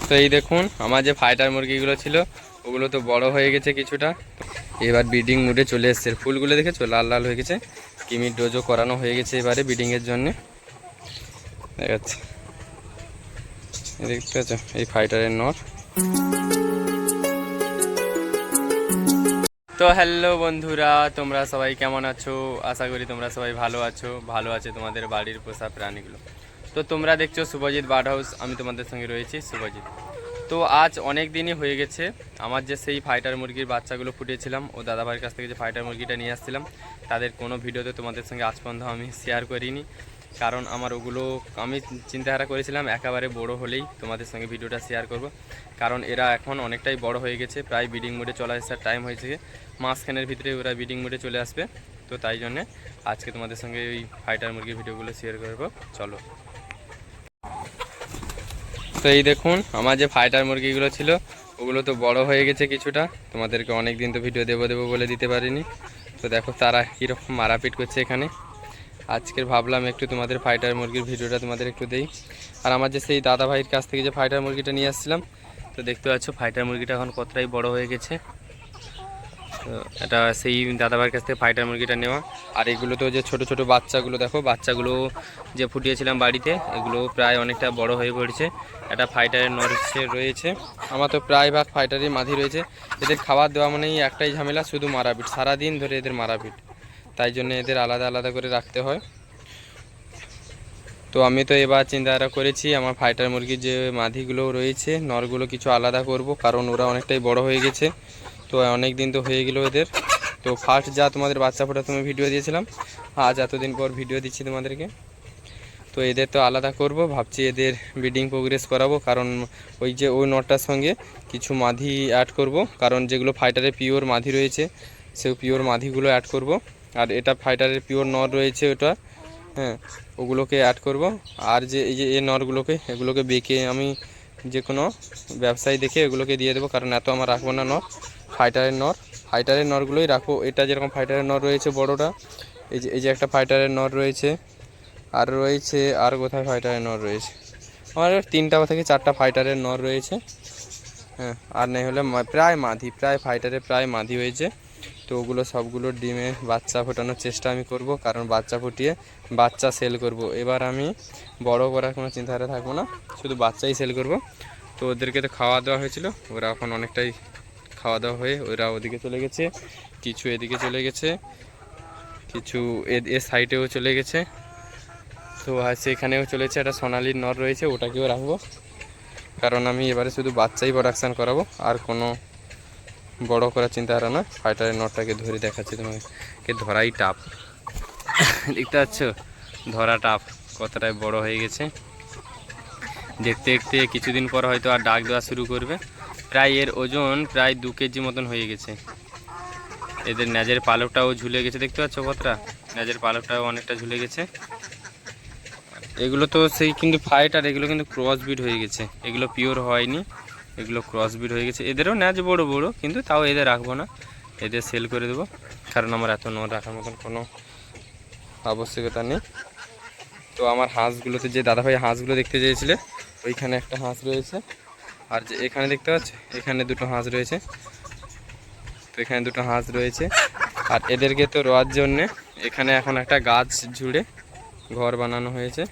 তো এই দেখুন আমার যে ফাইটার মুরগিগুলো ছিল ওগুলো তো বড় হয়ে গেছে কিছুটা, এবার ব্রিডিং মুডে চলে এসছে। ফুলগুলো দেখেছো লাল লাল হয়ে গেছে, কিমির ডোজও করানো হয়ে গেছে এবারে ব্রিডিংয়ের জন্যে। দেখাচ্ছে দেখতে পাচ্ছ এই ফাইটারের নর। তো হ্যালো বন্ধুরা, তোমরা সবাই কেমন আছো? আশা করি তোমরা সবাই ভালো আছো, ভালো আছে তোমাদের বাড়ির পোষা প্রাণীগুলো। তো তোমরা দেখছো শুভজিৎ বার্ড হাউস, আমি তোমাদের সঙ্গে রয়েছি শুভজিৎ। তো আজ অনেক দিনই হয়ে গেছে আমার যে সেই ফাইটার মুরগির বাচ্চাগুলো ফুটিয়েছিলাম ও দাদাভাইয়ের কাছ থেকে যে ফাইটার মুরগিটা নিয়ে আসছিলাম, তাদের কোনো ভিডিওতে তোমাদের সঙ্গে আজ পর্যন্ত আমি শেয়ার করিনি। কারণ আমার ওগুলো আমি চিন্তাধারা করেছিলাম একেবারে বড় হলেই তোমাদের সঙ্গে ভিডিওটা শেয়ার করব। কারণ এরা এখন অনেকটাই বড় হয়ে গেছে, প্রায় ব্রিডিং মোডে চলে আসার টাইম হয়েছে, মাঝখানের ভিতরে ওরা ব্রিডিং মোডে চলে আসবে। তো তাই জন্যে আজকে তোমাদের সঙ্গে ওই ফাইটার মুরগির ভিডিওগুলো শেয়ার করব, চলো। তো এই দেখুন আমার যে ফাইটার মুরগিগুলো ছিল ওগুলো তো বড় হয়ে গেছে কিছুটা, তোমাদেরকে অনেক দিন তো ভিডিও দেবো বলে দিতে পারিনি। তো দেখো তারা কীরকম মারাপিট করছে এখানে। আজকের ভাবলাম একটু তোমাদের ফাইটার মুরগির ভিডিওটা তোমাদের একটু দেই। আর আমার যে সেই দাদা ভাইয়ের কাছ থেকে যে ফাইটার মুরগিটা নিয়ে আসছিলাম, তো দেখতে পাচ্ছ ফাইটার মুরগিটা এখন কতটাই বড় হয়ে গেছে। তো এটা সেই দাদাভাইয়ের কাছ থেকে ফাইটার মুরগিটা নেওয়া। আর এগুলো তো যে ছোট ছোট বাচ্চাগুলো দেখো, বাচ্চাগুলো যে ফুটিয়েছিলাম বাড়িতে, এগুলো প্রায় অনেকটা বড় হয়ে পড়েছে। এটা ফাইটারের নরসে রয়েছে, আমার তো প্রায় ভাগ ফাইটারই মাঝি রয়েছে। এদের খাবার দেওয়া মানেই একটাই ঝামেলা, শুধু মারাপিট, সারাদিন ধরে এদের মারাপিট, তাই জন্য এদের আলাদা আলাদা করে রাখতে হয়। তো আমি তো এবার চিন্তাধারা করেছি আমার ফাইটার মুরগির যে মাদিগুলো রয়েছে নরগুলো কিছু আলাদা করব, কারণ ওরা অনেকটাই বড় হয়ে গেছে। তো অনেক দিন তো হয়ে গেল এদের। তো ফার্স্ট যা তোমাদের বাচ্চা ফোটা তুমি ভিডিও দিয়েছিলাম, আজ এতদিন পর ভিডিও দিচ্ছি তোমাদেরকে। তো এদের তো আলাদা করব, ভাবছি এদের ব্রিডিং প্রোগ্রেস করাবো, কারণ ওই যে ওই নটটার সঙ্গে কিছু মাদি অ্যাড করব, কারণ যেগুলো ফাইটারের পিওর মাদি রয়েছে সেই পিওর মাদিগুলো অ্যাড করব। আর এটা ফাইটারের পিওর নর রয়েছে ওটা, হ্যাঁ, ওগুলোকে অ্যাড করব। আর যে এই যে এই নরগুলোকে এগুলোকে বেঁকে আমি যে কোনো ব্যবসায়ী দেখে এগুলোকে দিয়ে দেবো, কারণ এত আমার রাখবো না নর। ফাইটারের নরগুলোই রাখবো। এটা যেরকম ফাইটারের নর রয়েছে বড়টা, এই যে একটা ফাইটারের নর রয়েছে, আর রয়েছে আর কোথায় ফাইটারের নর রয়েছে, আমার 3টা থেকে 4টা ফাইটারের নর রয়েছে, হ্যাঁ। আর নেই হলে প্রায় ফাইটারের প্রায় মাদি হয়েছে। তো ওগুলো সবগুলো ডিমে বাচ্চা ফোটানোর চেষ্টা আমি করব, কারণ বাচ্চা ফুটিয়ে বাচ্চা সেল করব। এবার আমি বড় করার কোনো চিন্তাধারা থাকবো না, শুধু বাচ্চাই সেল করব। তো ওদেরকে তো খাওয়া দাওয়া হয়েছিল, ওরা এখন অনেকটাই খাওয়া দাওয়া হয়ে ওরা ওদিকে চলে গেছে, কিছু এদিকে চলে গেছে, কিছু এ সাইডেও চলে গেছে। তো আছে এখানেও চলেছে, একটা সোনালির নর রয়েছে, ওটাকেও রাখবো, কারণ আমি এবারে শুধু বাচ্চাই প্রোডাকশান করাবো, আর কোনো বড় করার চিন্তাধারা না। ফাইটারের নটটাকে ধরে দেখাচ্ছি তোমাকে, ধরাই টাপ, দেখতে পাচ্ছ ধরা টাপ, কতটাই বড় হয়ে গেছে। দেখতে দেখতে কিছুদিন পর হয়তো আর ডাক দেওয়া শুরু করবে। প্রায় এর ওজন প্রায় 2 কেজি মতন হয়ে গেছে। এদের ন্যাজের পালকটাও ঝুলে গেছে, দেখতে পাচ্ছ কতটা, ন্যাজের পালকটাও অনেকটা ঝুলে গেছে। এগুলো তো সেই কিন্তু ফাইটার, এগুলো কিন্তু ক্রস ব্রিড হয়ে গেছে, এগুলো পিওর হয়নি, এগুলো ক্রস ব্রিড হয়ে গেছে। এদেরও ন্যাজ বড় বড়, কিন্তু তাও এদের রাখবো না, এদের সেল করে দেবো, কারণ আমার এত নর রাখার মতন কোনো আবশ্যকতা নেই। তো আমার হাঁসগুলোতে যে দাদাভাই হাঁসগুলো দেখতে চেয়েছিলে, ওইখানে একটা হাঁস রয়েছে, আর যে এখানে দেখতে পাচ্ছ এখানে 2টো হাঁস রয়েছে। তো এখানে 2টো হাঁস রয়েছে, আর এদেরকে তো রোয়ার জন্যে এখানে এখন একটা গাছ জুড়ে ঘর বানানো হয়েছে,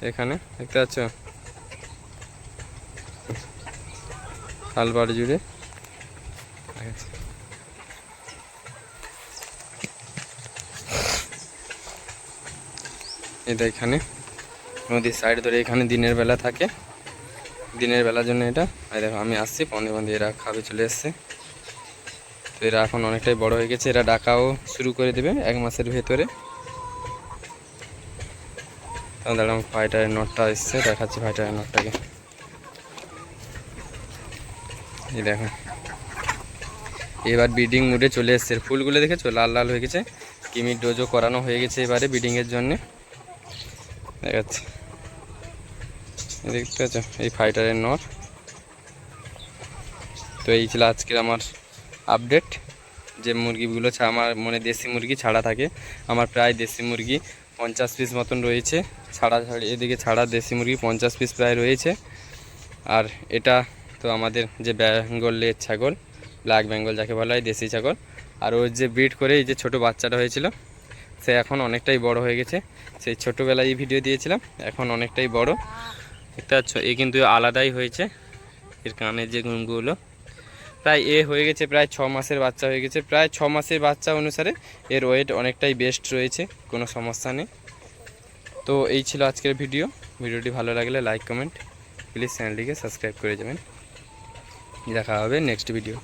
এখানে দেখতে পাচ্ছ খালবাড় জুড়ে। এটা এখানে নদীর সাইড ধরে এখানে দিনের বেলা থাকে, দিনের বেলার জন্য এটা। আর দেখো আমি আসছি পনে এরা খাবে চলে এসছে। তো এরা এখন অনেকটাই বড় হয়ে গেছে, এরা ডাকাও শুরু করে দেবে 1 মাসের ভেতরে। দাঁড়াম ফাইটারের নটটা এসছে, দেখাচ্ছি ফাইটারের নটটাকে। এই দেখো এবার ব্রিডিং মুডে চলে এসছে, ফুলগুলো দেখেছো লাল লাল হয়ে গেছে, কিমির ডোজও করানো হয়ে গেছে এবারে ব্রিডিংয়ের জন্যে। দেখাচ্ছি দেখতে পাচ্ছ এই ফাইটারের নর। তো এই ছিল আজকের আমার আপডেট, যে মুরগিগুলো আমার মনে দেশি মুরগি ছাড়া থাকে, আমার প্রায় দেশি মুরগি 50 পিস মতন রয়েছে, ছাড়া এদিকে ছাড়া দেশি মুরগি 50 পিস প্রায় রয়েছে। আর এটা তো আমাদের যে বেঙ্গলের ছাগল, ব্ল্যাক বেঙ্গল যাকে বলা হয়, দেশি ছাগল। আর ওর যে ব্রিড করে এই যে ছোট বাচ্চাটা হয়েছিল, সে এখন অনেকটাই বড় হয়ে গেছে। সেই ছোটোবেলায় এই ভিডিও দিয়েছিলাম, এখন অনেকটাই বড় দেখতে পাচ্ছ। এ কিন্তু আলাদাই হয়েছে, এর কানের যে গুণগুলো প্রায় হয়ে গেছে, প্রায় 6 মাসের বাচ্চা হয়ে গেছে। প্রায় 6 মাসের বাচ্চা অনুসারে এর ওয়েট অনেকটাই বেস্ট রয়েছে, কোনো সমস্যা নেই। তো এই ছিল আজকের ভিডিওটি ভালো লাগলে লাইক কমেন্ট প্লিজ চ্যানেলটিকে সাবস্ক্রাইব করে যাবেন। দেখা হবে নেক্সট ভিডিও।